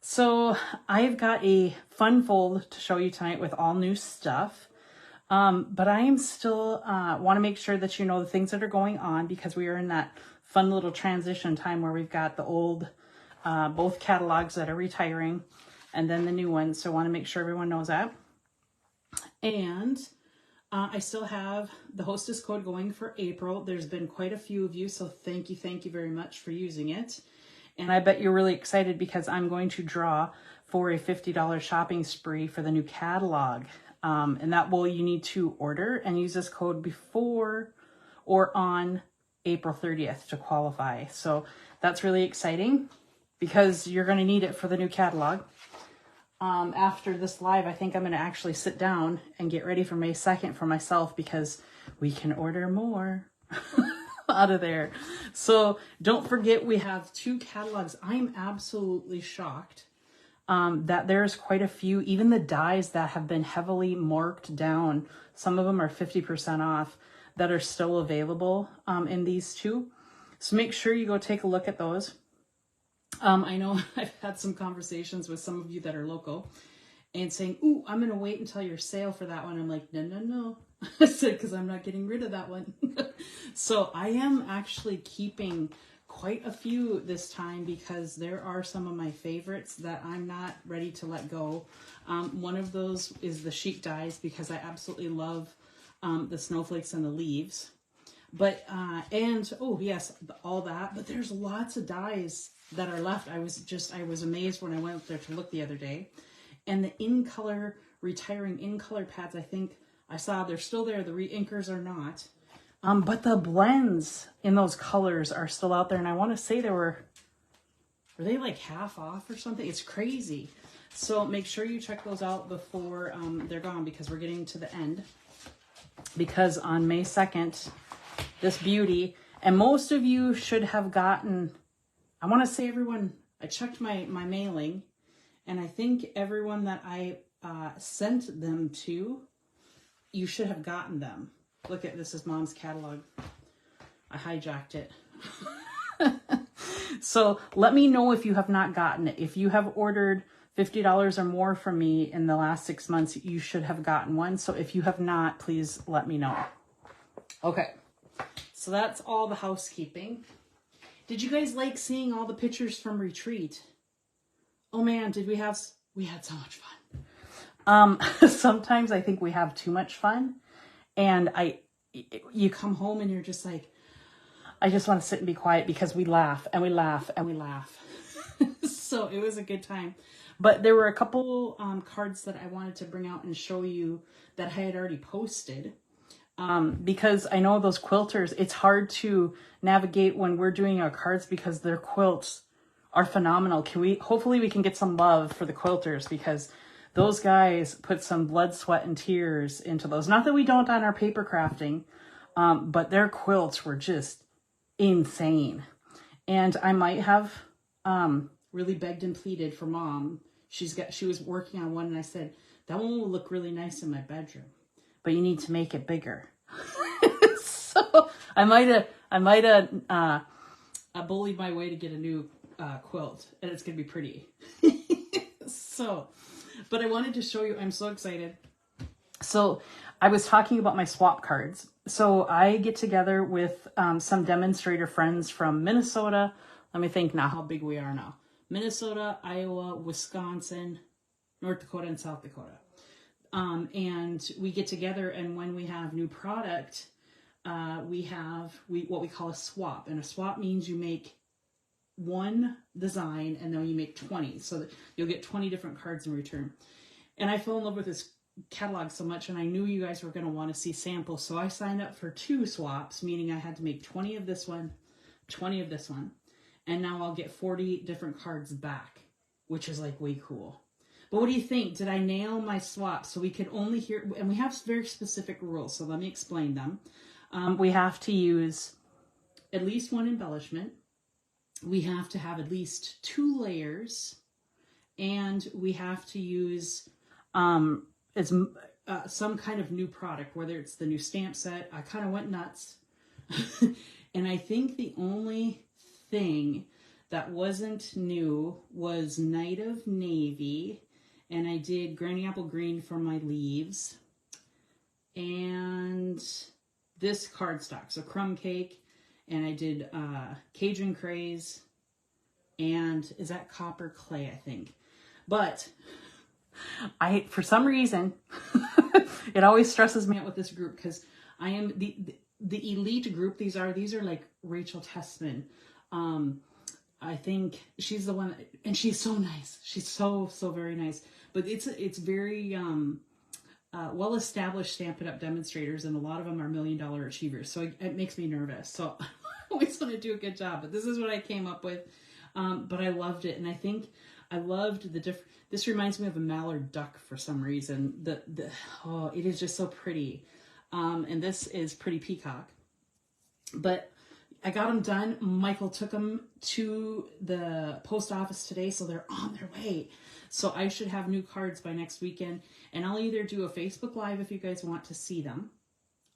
So I've got a fun fold to show you tonight with all new stuff. But I am still want to make sure that you know the things that are going on, because we are in that fun little transition time where we've got the old, both catalogs that are retiring and then the new ones. So I want to make sure everyone knows that. And I still have the hostess code going for April. There's been quite a few of you, so thank you very much for using it. And I bet you're really excited because I'm going to draw for a $50 shopping spree for the new catalog. And that will, you need to order and use this code before or on April 30th to qualify. So that's really exciting because you're going to need it for the new catalog. After this live, I think I'm going to actually sit down and get ready for May 2nd for myself, because we can order more out of there. So don't forget, we have 2 catalogs. I'm absolutely shocked that there's quite a few, even the dies that have been heavily marked down. Some of them are 50% off that are still available in these 2. So make sure you go take a look at those. I know I've had some conversations with some of you that are local and saying, ooh, I'm going to wait until your sale for that one. I'm like, no. I said, because I'm not getting rid of that one. So I am actually keeping quite a few this time because there are some of my favorites that I'm not ready to let go. One of those is the sheep dies, because I absolutely love the snowflakes and the leaves. But, and, oh yes, all that, but there's lots of dies that are left. I was amazed when I went up there to look the other day. And the retiring in-color pads, I think I saw they're still there. The re-inkers are not. But the blends in those colors are still out there. And I want to say were they like half off or something? It's crazy. So make sure you check those out before they're gone, because we're getting to the end. Because on May 2nd, this beauty, and most of you should have gotten, I want to say everyone, I checked my mailing, and I think everyone that I sent them to, you should have gotten them. Look at this, is Mom's catalog. I hijacked it. So let me know if you have not gotten it. If you have ordered $50 or more from me in the last 6 months, you should have gotten one. So if you have not, please let me know. Okay, so that's all the housekeeping. Did you guys like seeing all the pictures from retreat? Oh man, did we had so much fun. Sometimes I think we have too much fun, and you come home and you're just like, I just want to sit and be quiet, because we laugh and we laugh and we laugh. So it was a good time. But there were a couple cards that I wanted to bring out and show you that I had already posted. Because I know those quilters, it's hard to navigate when we're doing our cards, because their quilts are phenomenal. Hopefully we can get some love for the quilters, because those guys put some blood, sweat, and tears into those. Not that we don't on our paper crafting, but their quilts were just insane. And I might have really begged and pleaded for Mom. She was working on one, and I said, that one will look really nice in my bedroom, but you need to make it bigger. So I might have bullied my way to get a new quilt, and it's gonna be pretty. So, but I wanted to show you, I'm so excited. So I was talking about my swap cards. So I get together with some demonstrator friends from Minnesota. Let me think now how big we are now. Minnesota, Iowa, Wisconsin, North Dakota, and South Dakota. And we get together, and when we have new product, we what we call a swap. And a swap means you make one design and then you make 20, so that you'll get 20 different cards in return. And I fell in love with this catalog so much, and I knew you guys were going to want to see samples, so I signed up for 2 swaps, meaning I had to make 20 of this one, 20 of this one, and now I'll get 40 different cards back, which is like way cool. But what do you think? Did I nail my swap? So we could only hear, and we have very specific rules, so let me explain them. We have to use at least 1 embellishment. We have to have at least 2 layers, and we have to use some kind of new product, whether it's the new stamp set. I kind of went nuts. And I think the only thing that wasn't new was Night of Navy, and I did Granny Apple Green for my leaves, and this cardstock, so Crumb Cake, and I did Cajun Craze, and is that Copper Clay, I think. But for some reason, it always stresses me out with this group, because I am the elite group. These are like Rachel Tessman. I think she's the one, and she's so nice. She's so very nice. But it's very well-established Stampin' Up! Demonstrators, and a lot of them are $1 million achievers. So it makes me nervous. So I always want to do a good job. But this is what I came up with. But I loved it, and I think I loved the different. This reminds me of a mallard duck for some reason. It is just so pretty. And this is Pretty Peacock. But I got them done. Michael took them to the post office today, so they're on their way. So I should have new cards by next weekend, and I'll either do a Facebook Live if you guys want to see them,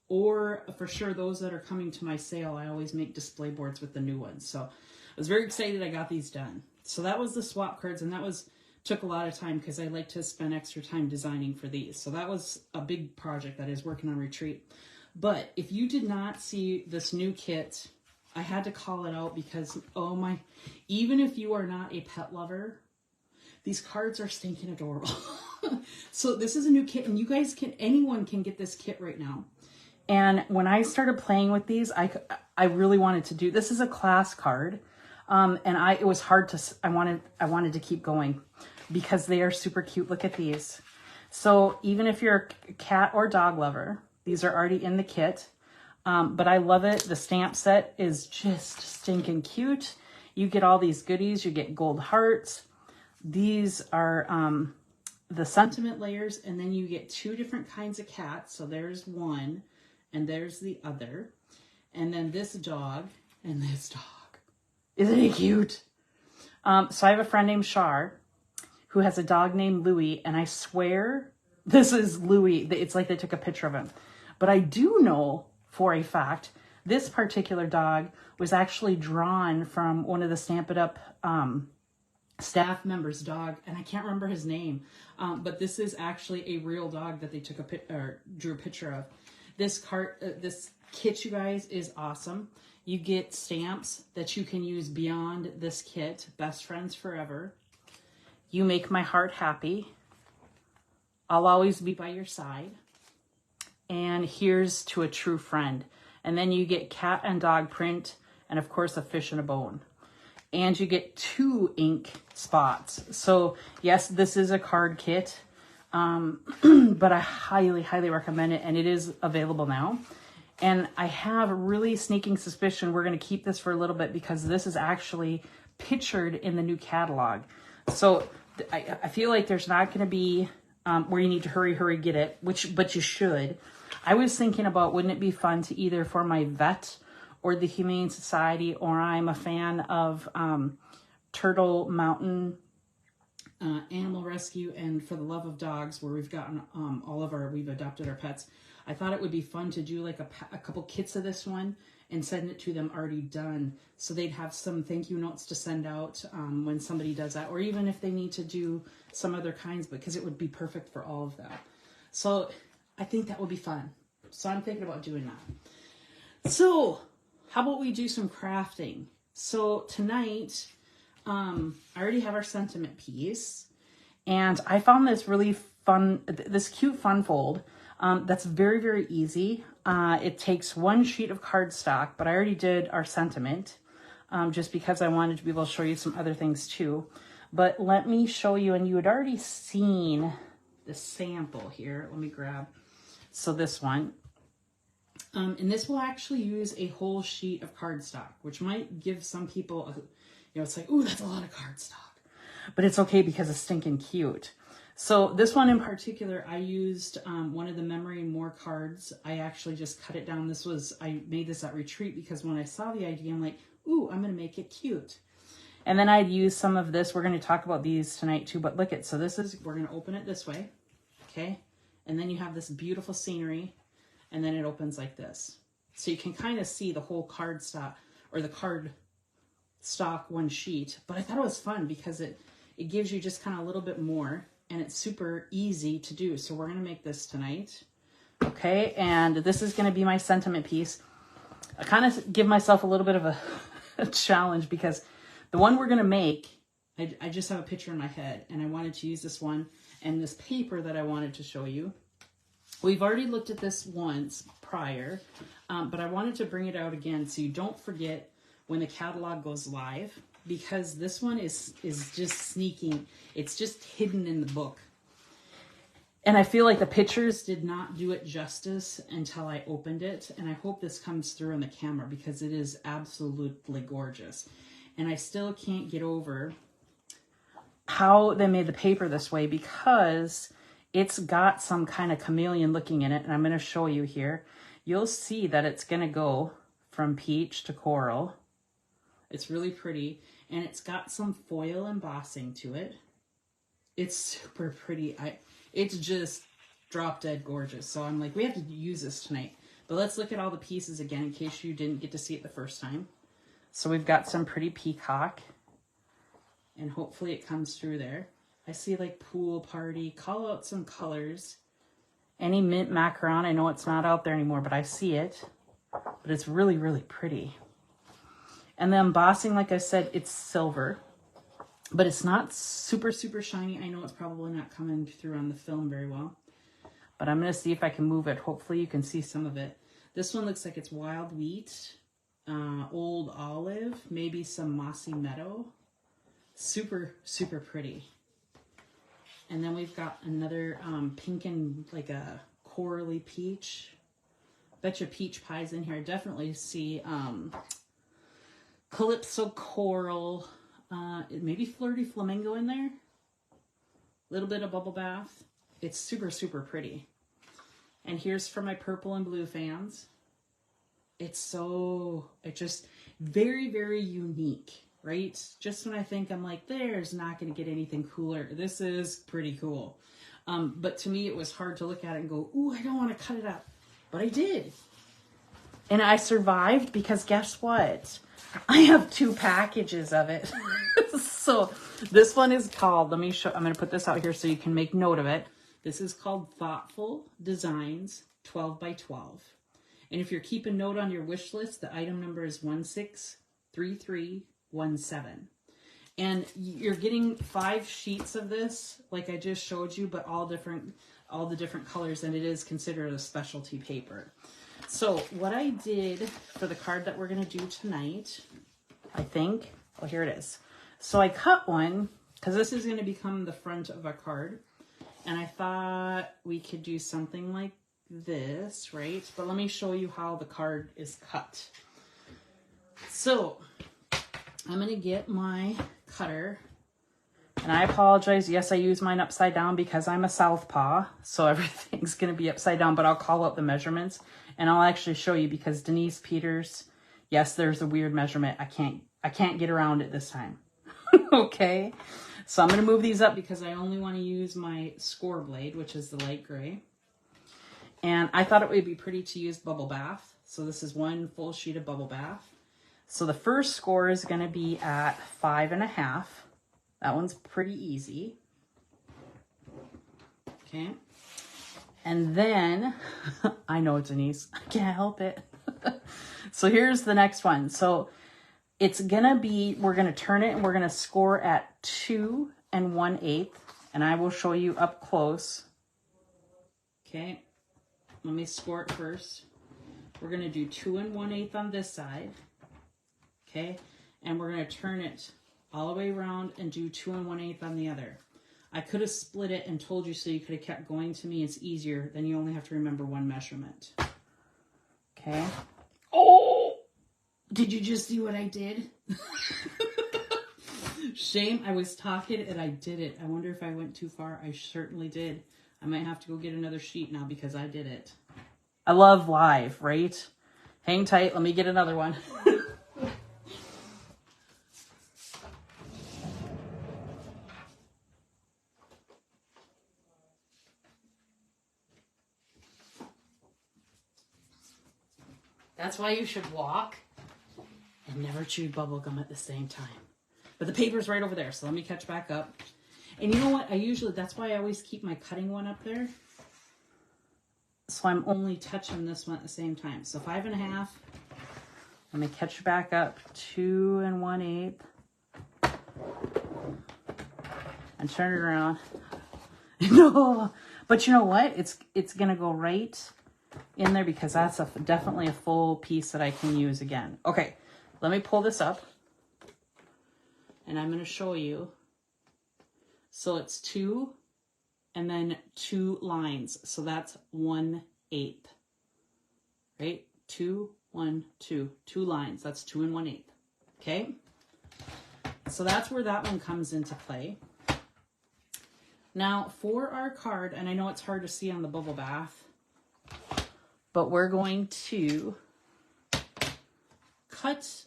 or for sure those that are coming to my sale, I always make display boards with the new ones. So I was very excited I got these done. So that was the swap cards, and that took a lot of time because I like to spend extra time designing for these. So that was a big project that is working on retreat. But if you did not see this new kit, I had to call it out because, oh my, even if you are not a pet lover, these cards are stinking adorable. So this is a new kit, and you guys anyone can get this kit right now. And when I started playing with these, I really wanted to do, this is a class card. And it was hard to, I wanted to keep going because they are super cute. Look at these. So even if you're a cat or dog lover, these are already in the kit. But I love it. The stamp set is just stinking cute. You get all these goodies. You get gold hearts. These are the sentiment layers, and then you get 2 different kinds of cats. So there's one, and there's the other. And then this dog, and this dog. Isn't he cute? So I have a friend named Shar who has a dog named Louie, and I swear this is Louie. It's like they took a picture of him. But I do know for a fact this particular dog was actually drawn from one of the Stampin' Up! Staff members' dog, and I can't remember his name. But this is actually a real dog that they took drew a picture of. This kit, you guys, is awesome. You get stamps that you can use beyond this kit. Best friends forever. You make my heart happy. I'll always be by your side. And here's to a true friend. And then you get cat and dog print, and of course a fish and a bone. And you get 2 ink spots. So yes, this is a card kit, but I highly, highly recommend it, and it is available now. And I have a really sneaking suspicion we're going to keep this for a little bit because this is actually pictured in the new catalog. So I feel like there's not going to be where you need to hurry, get it, but you should. I was thinking about, wouldn't it be fun to either for my vet or the Humane Society, or I'm a fan of Turtle Mountain Animal Rescue, and For the Love of Dogs, where we've gotten we've adopted our pets. I thought it would be fun to do like a couple kits of this one and send it to them already done, so they'd have some thank you notes to send out when somebody does that, or even if they need to do some other kinds, because it would be perfect for all of them. So I think that would be fun. So I'm thinking about doing that. So how about we do some crafting? So tonight, I already have our sentiment piece, and I found this really fun, this cute fun fold. That's very, very easy. It takes 1 sheet of cardstock, but I already did our sentiment, just because I wanted to be able to show you some other things too. But let me show you, and you had already seen the sample here. Let me grab, so this one. And this will actually use a whole sheet of cardstock, which might give some people, it's like, ooh, that's a lot of cardstock. But it's okay because it's stinking cute. So this one in particular, I used one of the Memory and More cards. I actually just cut it down. I made this at retreat because when I saw the idea, I'm like, ooh, I'm going to make it cute. And then I'd use some of this. We're going to talk about these tonight too, but look it. So we're going to open it this way. Okay. And then you have this beautiful scenery, and then it opens like this. So you can kind of see the whole cardstock, or the card stock one sheet, but I thought it was fun because it gives you just kind of a little bit more, and it's super easy to do. So we're going to make this tonight. Okay, and this is going to be my sentiment piece. I kind of give myself a little bit of a challenge because the one we're going to make, I just have a picture in my head, and I wanted to use this one and this paper that I wanted to show you. We've already looked at this once prior, but I wanted to bring it out again so you don't forget when the catalog goes live, because this one is just sneaking. It's just hidden in the book. And I feel like the pictures did not do it justice until I opened it. And I hope this comes through on the camera because it is absolutely gorgeous. And I still can't get over how they made the paper this way because it's got some kind of chameleon looking in it. And I'm going to show you here. You'll see that it's going to go from peach to coral. It's really pretty. And it's got some foil embossing to it. It's super pretty. It's just drop dead gorgeous. So I'm like, we have to use this tonight. But let's look at all the pieces again in case you didn't get to see it the first time. So we've got some pretty peacock. And hopefully it comes through there. I see like pool party. Call out some colors. Any mint macaron. I know it's not out there anymore, but I see it. But it's really, really pretty. And the embossing, like I said, it's silver. But it's not super, super shiny. I know it's probably not coming through on the film very well. But I'm going to see if I can move it. Hopefully you can see some of it. This one looks like it's wild wheat, old olive, maybe some mossy meadow. Super, super pretty. And then we've got another pink and like a corally peach. Betcha peach pie's in here. I definitely see calypso coral. Maybe flirty flamingo in there. A little bit of bubble bath. It's super, super pretty. And here's for my purple and blue fans. It's just very, very unique, right? Just when I think I'm like, there's not going to get anything cooler. This is pretty cool. But to me, it was hard to look at it and go, ooh, I don't want to cut it up. But I did. And I survived because guess what? I have 2 packages of it. So this one is called, let me show, I'm going to put this out here so you can make note of it. This is called Thoughtful Designs 12 by 12. And if you're keeping note on your wish list, the item number is 163317. And you're getting 5 sheets of this, like I just showed you, but all the different colors, and it is considered a specialty paper. So what I did for the card that we're going to do tonight, I think, oh, here it is. So I cut one because this is going to become the front of a card. And I thought we could do something like this, right? But let me show you how the card is cut. So I'm going to get my cutter. And I apologize. Yes, I use mine upside down because I'm a southpaw. So everything's going to be upside down. But I'll call out the measurements. And I'll actually show you because Denise Peters, yes, there's a weird measurement. I can't get around it this time. Okay. So I'm going to move these up because I only want to use my score blade, which is the light gray. And I thought it would be pretty to use bubble bath. So this is 1 full sheet of bubble bath. So the first score is going to be at 5.5. That one's pretty easy. Okay. And then, I know, Denise, I can't help it. So here's the next one. So it's going to be, we're going to turn it and we're going to score at 2 1/8. And I will show you up close. Okay. Let me score it first. We're going to do 2 1/8 on this side. Okay. And we're going to turn it all the way around and do 2 1/8 on the other. I could have split it and told you so you could have kept going. To me, it's easier. Then you only have to remember one measurement. Okay. Oh! Did you just see what I did? Shame, I was talking and I did it. I wonder if I went too far. I certainly did. I might have to go get another sheet now because I did it. I love live, right? Hang tight. Let me get another one. That's why you should walk and I've never chewed bubble gum at the same time. But the paper's right over there, so let me catch back up. And you know what? That's why I always keep my cutting one up there. So I'm only touching this one at the same time. So 5 1/2. Let me catch back up. 2 1/8. And turn it around. No, but you know what? It's gonna go right in there because that's definitely a full piece that I can use again. Okay, let me pull this up, and I'm gonna show you. So it's 2, and then 2 lines. So that's 1/8, right? 2, 1, 2, 2 lines. That's 2 1/8. Okay. So that's where that one comes into play. Now for our card, and I know it's hard to see on the bubble bath, but we're going to cut,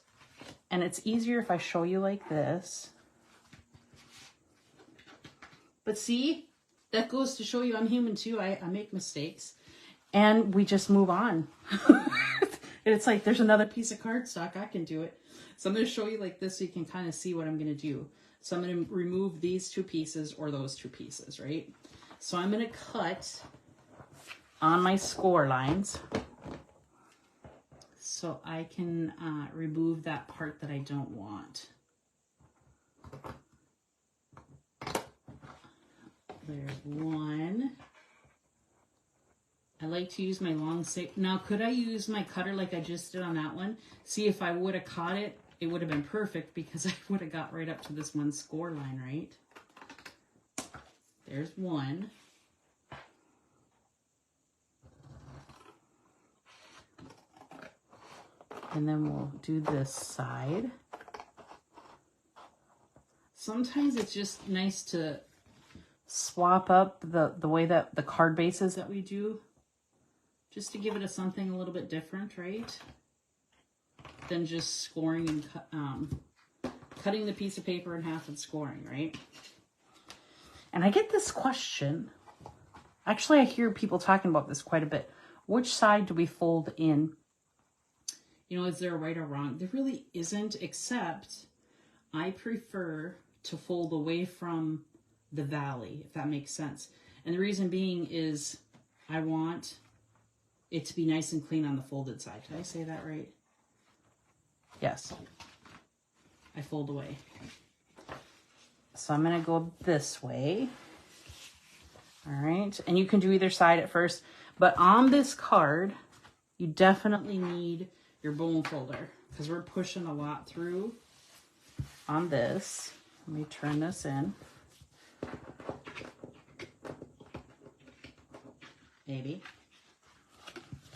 and it's easier if I show you like this. But see, that goes to show you I'm human too. I make mistakes, and we just move on. It's like there's another piece of cardstock, I can do it. So I'm going to show you like this so you can kind of see what I'm going to do. So I'm going to remove these 2 pieces or those 2 pieces, right? So I'm going to cut on my score lines so I can remove that part that I don't want. There's 1. I like to use my long stick. Now, could I use my cutter like I just did on that one? See, if I would have caught it, it would have been perfect because I would have got right up to this one score line, right? There's 1. And then we'll do this side. Sometimes it's just nice to swap up the way that the card bases that we do, just to give it something a little bit different, right? Than just scoring and cutting the piece of paper in half and scoring, right? And I get this question. Actually, I hear people talking about this quite a bit. Which side do we fold in? You know, is there a right or wrong? There really isn't, except I prefer to fold away from the valley, if that makes sense. And the reason being is I want it to be nice and clean on the folded side. Did I say that right? Yes. I fold away. So I'm going to go this way. All right. And you can do either side at first. But on this card, you definitely need your bone folder because we're pushing a lot through on this. Let me turn this in. Maybe.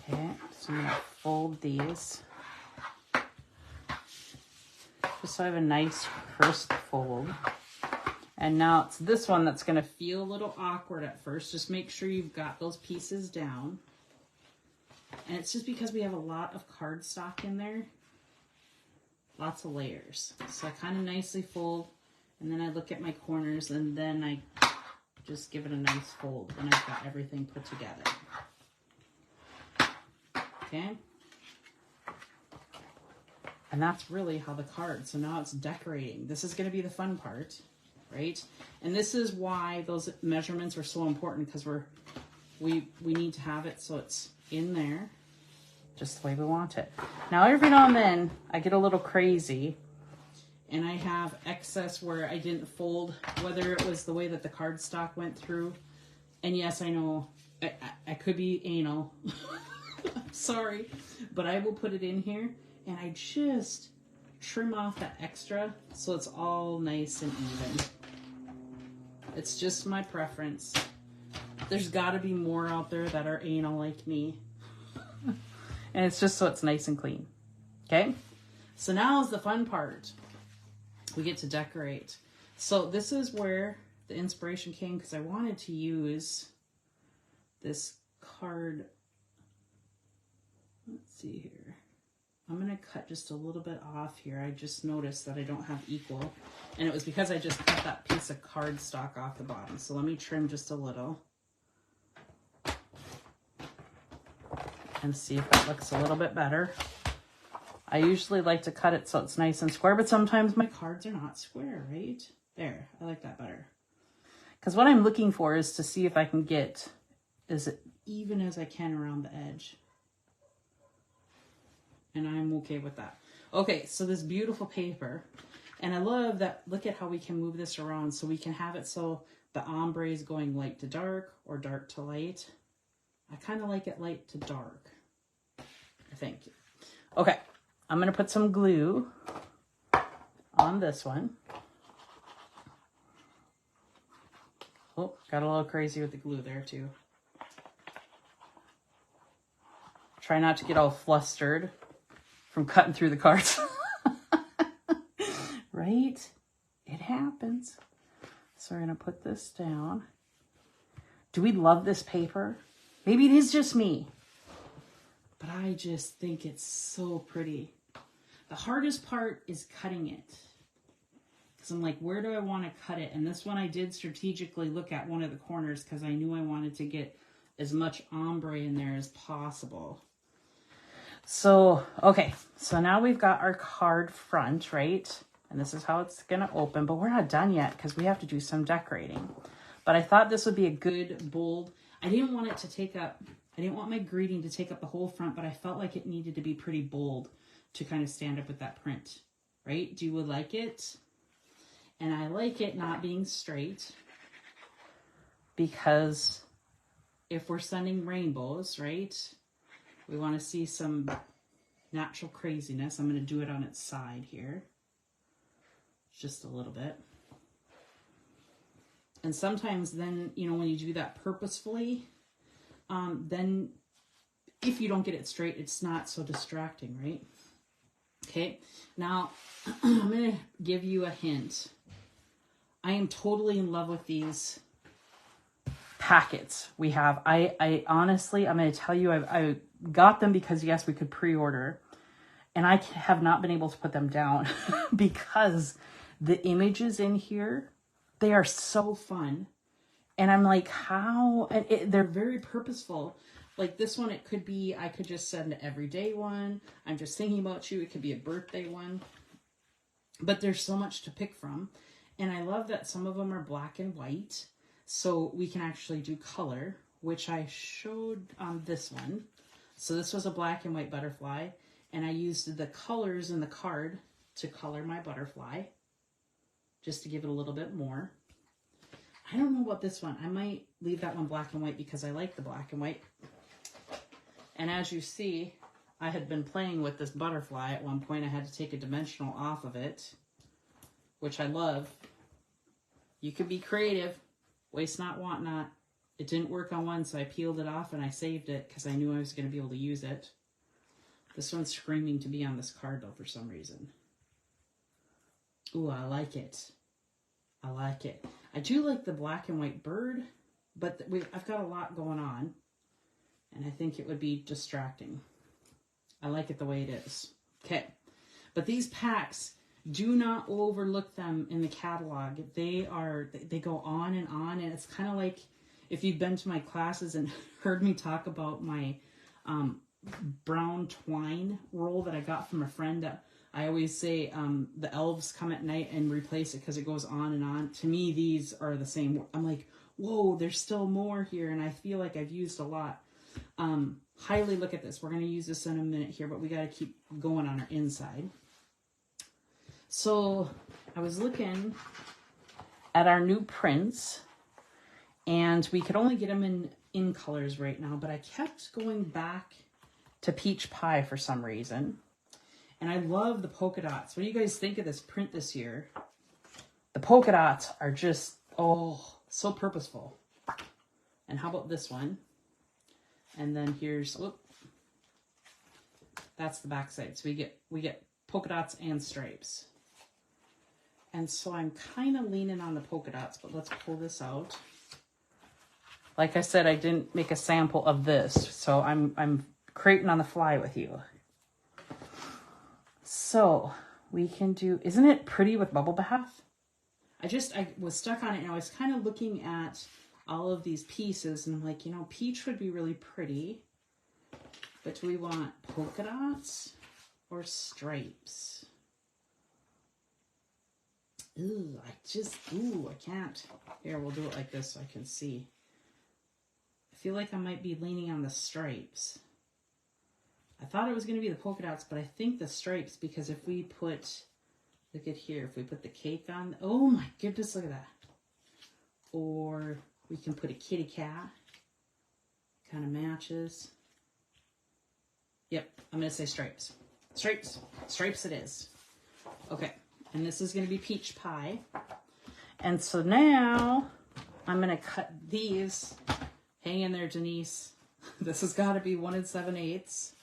Okay. So I'm going to fold these. Just so I have a nice crisp fold. And now it's this one that's going to feel a little awkward at first. Just make sure you've got those pieces down. And it's just because we have a lot of cardstock in there. Lots of layers. So I kind of nicely fold. And then I look at my corners. And then I just give it a nice fold when I've got everything put together. Okay. And that's really how the card, so now it's decorating. This is going to be the fun part, right? And this is why those measurements are so important, because we need to have it so it's in there just the way we want it. Now, every now and then I get a little crazy and I have excess where I didn't fold, whether it was the way that the cardstock went through. And yes, I know I could be anal. Sorry, but I will put it in here. And I just trim off that extra so it's all nice and even. It's just my preference. There's got to be more out there that are anal like me. And it's just so it's nice and clean. Okay? So now is the fun part. We get to decorate. So this is where the inspiration came, because I wanted to use this card. Let's see here. I'm going to cut just a little bit off here. I just noticed that I don't have equal. And it was because I just cut that piece of cardstock off the bottom. So let me trim just a little. And see if that looks a little bit better. I usually like to cut it so it's nice and square, but sometimes my cards are not square, right? There, I like that better. Because what I'm looking for is to see if I can get as even as I can around the edge. And I'm okay with that. Okay, so this beautiful paper. And I love that, look at how we can move this around so we can have it so the ombre is going light to dark or dark to light. I kind of like it light to dark, I think. Okay, I'm going to put some glue on this one. Oh, got a little crazy with the glue there too. Try not to get all flustered from cutting through the cards. Right? It happens. So we're going to put this down. Do we love this paper? Maybe it is just me. But I just think it's so pretty. The hardest part is cutting it. Because I'm like, where do I want to cut it? And this one I did strategically look at one of the corners because I knew I wanted to get as much ombre in there as possible. So, okay. So now we've got our card front, right? And this is how it's going to open. But we're not done yet because we have to do some decorating. But I thought this would be a good, bold... I didn't want it to take up... I didn't want my greeting to take up the whole front, but I felt like it needed to be pretty bold to kind of stand up with that print, right? Do you like it? And I like it not being straight because if we're sending rainbows, right, we want to see some natural craziness. I'm going to do it on its side here. Just a little bit. And sometimes then, you know, when you do that purposefully, then if you don't get it straight, it's not so distracting, right? Okay, now I'm going to give you a hint. I am totally in love with these packets we have. I honestly, I'm going to tell you, I got them because, yes, we could pre-order. And I have not been able to put them down because the images in here, they are so fun. And I'm like, how? And they're very purposeful. Like this one, it could be, I could just send an everyday one. I'm just thinking about you. It could be a birthday one. But there's so much to pick from. And I love that some of them are black and white. So we can actually do color, which I showed on this one. So this was a black and white butterfly. And I used the colors in the card to color my butterfly. Just to give it a little bit more. I don't know about this one. I might leave that one black and white because I like the black and white. And as you see, I had been playing with this butterfly. At one point, I had to take a dimensional off of it, which I love. You can be creative. Waste not, want not. It didn't work on one, so I peeled it off and I saved it because I knew I was going to be able to use it. This one's screaming to be on this card, though, for some reason. Ooh, I like it. I like it. I do like the black and white bird, but I've got a lot going on, and I think it would be distracting. I like it the way it is. Okay, but these packs, do not overlook them in the catalog. They go on, and it's kind of like if you've been to my classes and heard me talk about my brown twine roll that I got from a friend that I always say the elves come at night and replace it because it goes on and on. To me, these are the same. I'm like, whoa, there's still more here, and I feel like I've used a lot. Highly look at this. We're going to use this in a minute here, but we got to keep going on our inside. So I was looking at our new prints, and we could only get them in colors right now, but I kept going back to peach pie for some reason. And I love the polka dots. What do you guys think of this print this year? The polka dots are just, oh, so purposeful. And how about this one? And then here's, whoop, that's the back side. So we get polka dots and stripes. And so I'm kind of leaning on the polka dots, but let's pull this out. Like I said, I didn't make a sample of this, so I'm creating on the fly with you. So we can do, isn't it pretty with bubble bath? I was stuck on it and I was kind of looking at all of these pieces and I'm like, you know, peach would be really pretty, but do we want polka dots or stripes? Ooh, I can't. Here, we'll do it like this so I can see. I feel like I might be leaning on the stripes. I thought it was going to be the polka dots, but I think the stripes, because if we put, look at here, if we put the cake on, oh my goodness, look at that. Or we can put a kitty cat. Kind of matches. Yep, I'm going to say stripes. Stripes. Stripes it is. Okay, and this is going to be peach pie. And so now I'm going to cut these. Hang in there, Denise. This has got to be 1 7/8.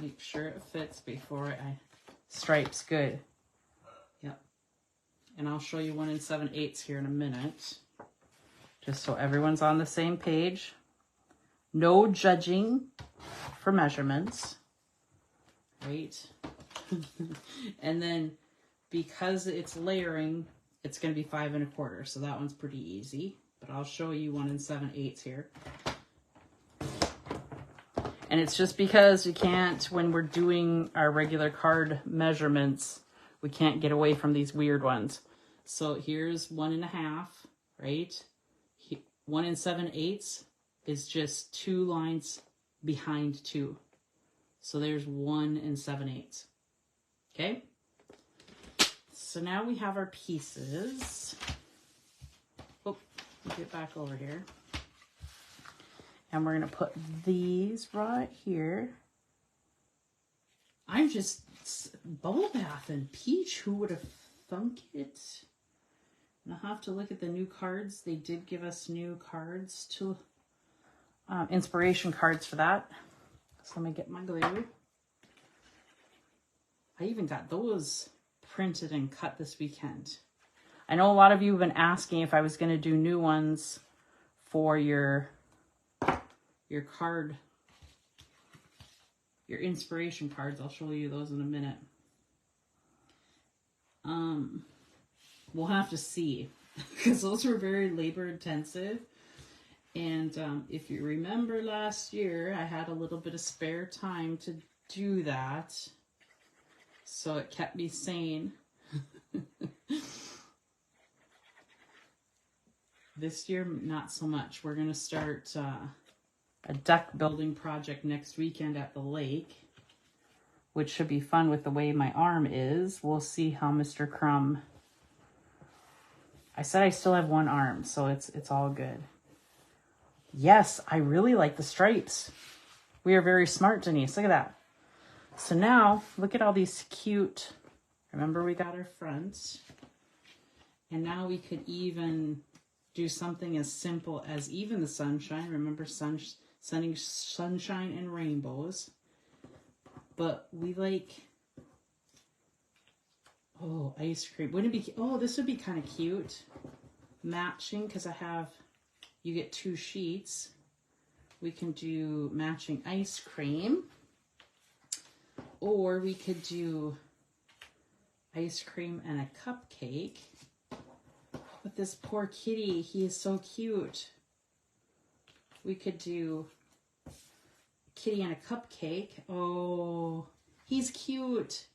Make sure it fits before I... Stripes, good. Yep. And I'll show you 1 7/8 here in a minute. Just so everyone's on the same page. No judging for measurements. Right? And then because it's layering, it's going to be 5 1/4. So that one's pretty easy. But I'll show you 1 7/8 here. And it's just because you can't, when we're doing our regular card measurements, we can't get away from these weird ones. So here's 1 1/2, right? 1 7/8 is just 2 lines behind 2. So there's 1 7/8. Okay? So now we have our pieces. Oh, get back over here. And we're going to put these right here. I'm just bubble bath and peach. Who would have thunk it? And I'll have to look at the new cards. They did give us new cards to inspiration cards for that. So let me get my glue. I even got those printed and cut this weekend. I know a lot of you have been asking if I was going to do new ones for your card, your inspiration cards. I'll show you those in a minute. We'll have to see because those were very labor intensive. And if you remember last year, I had a little bit of spare time to do that. So it kept me sane. This year, not so much. We're going to start a deck building project next weekend at the lake, which should be fun with the way my arm is. We'll see how Mr. Crumb... I said I still have one arm, so it's all good. Yes, I really like the stripes. We are very smart, Denise. Look at that. So now, look at all these cute... Remember, we got our fronts. And now we could even do something as simple as even the sunshine. Remember, sunshine and rainbows. But we like... Oh, ice cream. Wouldn't it be... Oh, this would be kind of cute. Matching, because I have... You get 2 sheets. We can do matching ice cream. Or we could do ice cream and a cupcake. But this poor kitty, he is so cute. We could do kitty and a cupcake. Oh, he's cute.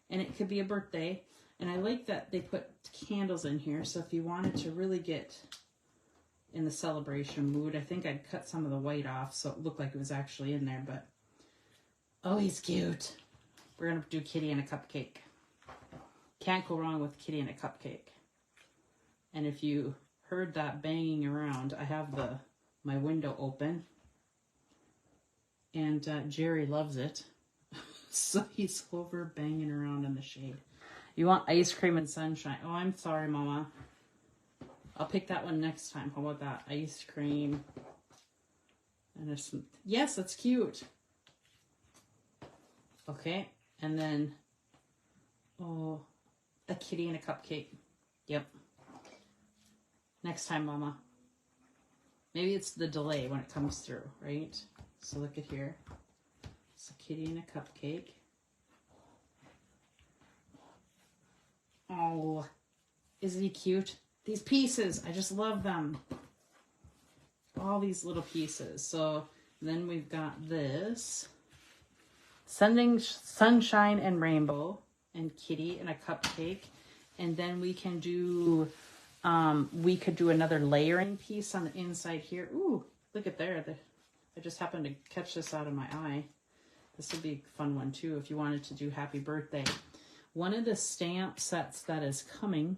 And it could be a birthday. And I like that they put candles in here. So if you wanted to really get in the celebration mood, I think I'd cut some of the white off so it looked like it was actually in there. But, oh, he's cute. We're going to do kitty and a cupcake. Can't go wrong with kitty and a cupcake. And if you heard that banging around, I have my window open. And Jerry loves it. So he's over banging around in the shade. You want ice cream and sunshine. Oh, I'm sorry, Mama. I'll pick that one next time. How about that? Ice cream. And some... Yes, that's cute. Okay. And then, oh, a kitty and a cupcake. Yep. Next time, Mama. Maybe it's the delay when it comes through, right? So look at here. It's a kitty and a cupcake. Oh, isn't he cute? These pieces, I just love them. all these little pieces. So then we've got this. Sending sunshine and rainbow and kitty and a cupcake. And then we can do, we could do another layering piece on the inside here. Ooh, look at there. I just happened to catch this out of my eye. This would be a fun one too if you wanted to do happy birthday. One of the stamp sets that is coming,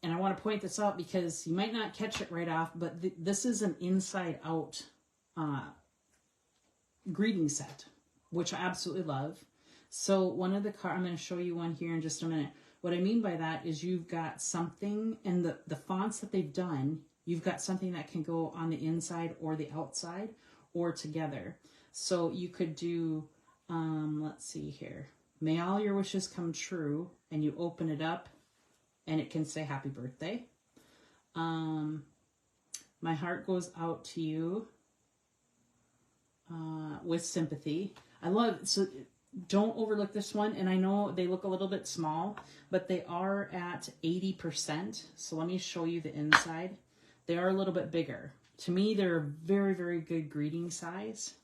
and I want to point this out because you might not catch it right off, but this is an inside out greeting set, which I absolutely love. So one of the I'm going to show you one here in just a minute. What I mean by that is you've got something, and the fonts that they've done, you've got something that can go on the inside or the outside or together. So you could do, let's see here. May all your wishes come true, and you open it up and it can say happy birthday. My heart goes out to you with sympathy. I love, so don't overlook this one. And I know they look a little bit small, but they are at 80%. So let me show you the inside. They are a little bit bigger. To me, they're a very, very good greeting size.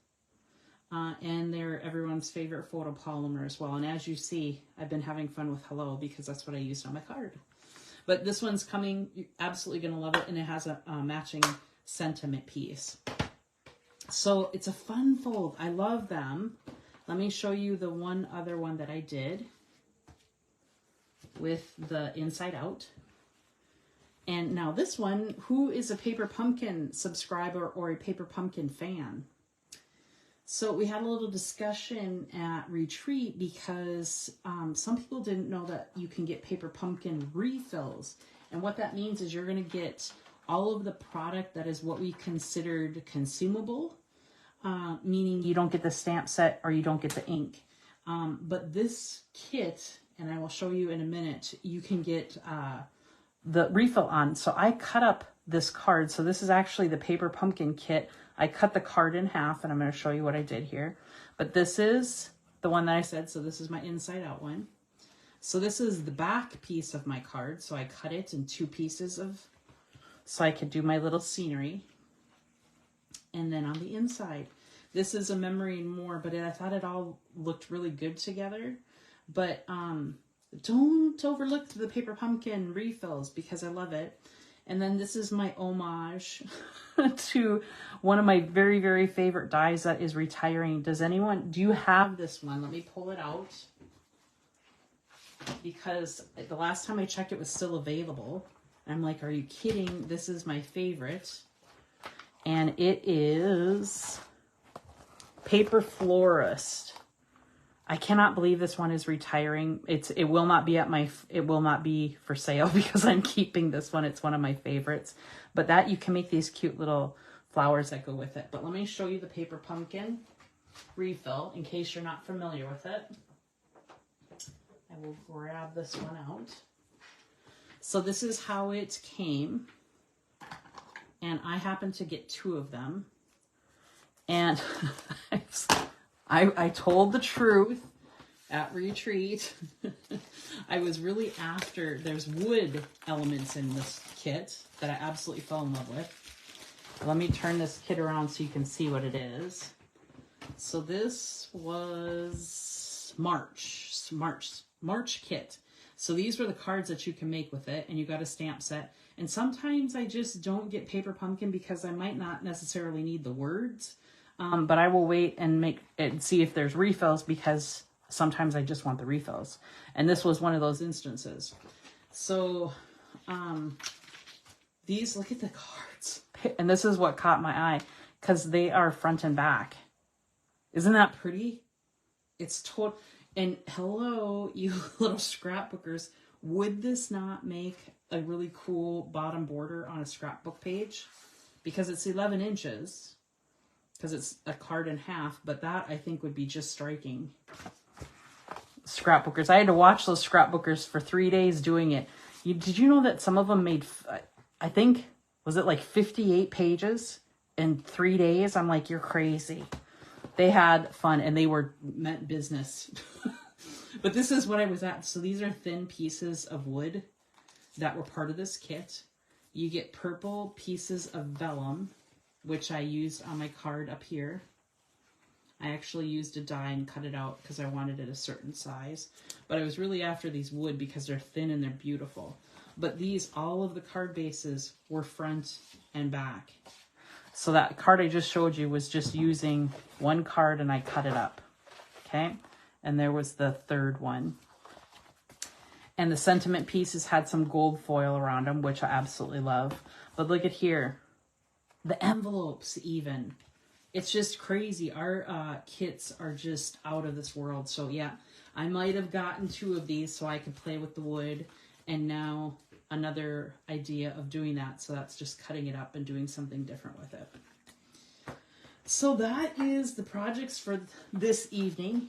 And they're everyone's favorite photopolymer as well. And as you see, I've been having fun with hello because that's what I used on my card. But this one's coming. You're absolutely going to love it. And it has a matching sentiment piece. So it's a fun fold. I love them. Let me show you the one other one that I did with the inside out. And now this one, who is a Paper Pumpkin subscriber or a Paper Pumpkin fan? So we had a little discussion at retreat because some people didn't know that you can get Paper Pumpkin refills. And what that means is you're going to get all of the product that is what we considered consumable, meaning you don't get the stamp set or you don't get the ink. But this kit, and I will show you in a minute, you can get the refill on. So I cut up this card. So this is actually the Paper Pumpkin kit. I cut the card in half, and I'm going to show you what I did here. But this is the one that I said. So this is my inside out one. So this is the back piece of my card. So I cut it in two pieces so I could do my little scenery. And then on the inside, this is a memory and more, but I thought it all looked really good together. But don't overlook the Paper Pumpkin refills because I love it. And then this is my homage to one of my very, very favorite dies that is retiring. Do you have this one? Let me pull it out. Because the last time I checked, it was still available. I'm like, are you kidding? This is my favorite. And it is Paper Florist. I cannot believe this one is retiring. It will not be for sale because I'm keeping this one. It's one of my favorites. But that you can make these cute little flowers that go with it. But let me show you the Paper Pumpkin refill in case you're not familiar with it. I will grab this one out. So this is how it came. And I happened to get two of them. And I told the truth at retreat. I was really after, there's wood elements in this kit that I absolutely fell in love with. Let me turn this kit around so you can see what it is. So this was March kit. So these were the cards that you can make with it, and you got a stamp set. And sometimes I just don't get Paper Pumpkin because I might not necessarily need the words. But I will wait and see if there's refills because sometimes I just want the refills. And this was one of those instances. So these, look at the cards. And this is what caught my eye because they are front and back. Isn't that pretty? It's total. And hello, you little scrapbookers. Would this not make a really cool bottom border on a scrapbook page? Because it's 11 inches. Because it's a card in half, but that I think would be just striking. Scrapbookers. I had to watch those scrapbookers for 3 days doing it. Did you know that some of them made, I think, was it like 58 pages in 3 days? I'm like, you're crazy. They had fun and they meant business. But this is what I was at. So these are thin pieces of wood that were part of this kit. You get purple pieces of vellum, which I used on my card up here. I actually used a die and cut it out because I wanted it a certain size. But I was really after these wood because they're thin and they're beautiful. But these, all of the card bases were front and back. So that card I just showed you was just using one card and I cut it up. Okay? And there was the third one. And the sentiment pieces had some gold foil around them, which I absolutely love. But look at here. The envelopes even. It's just crazy. Our kits are just out of this world. So yeah, I might have gotten 2 of these so I could play with the wood. And now another idea of doing that. So that's just cutting it up and doing something different with it. So that is the projects for this evening.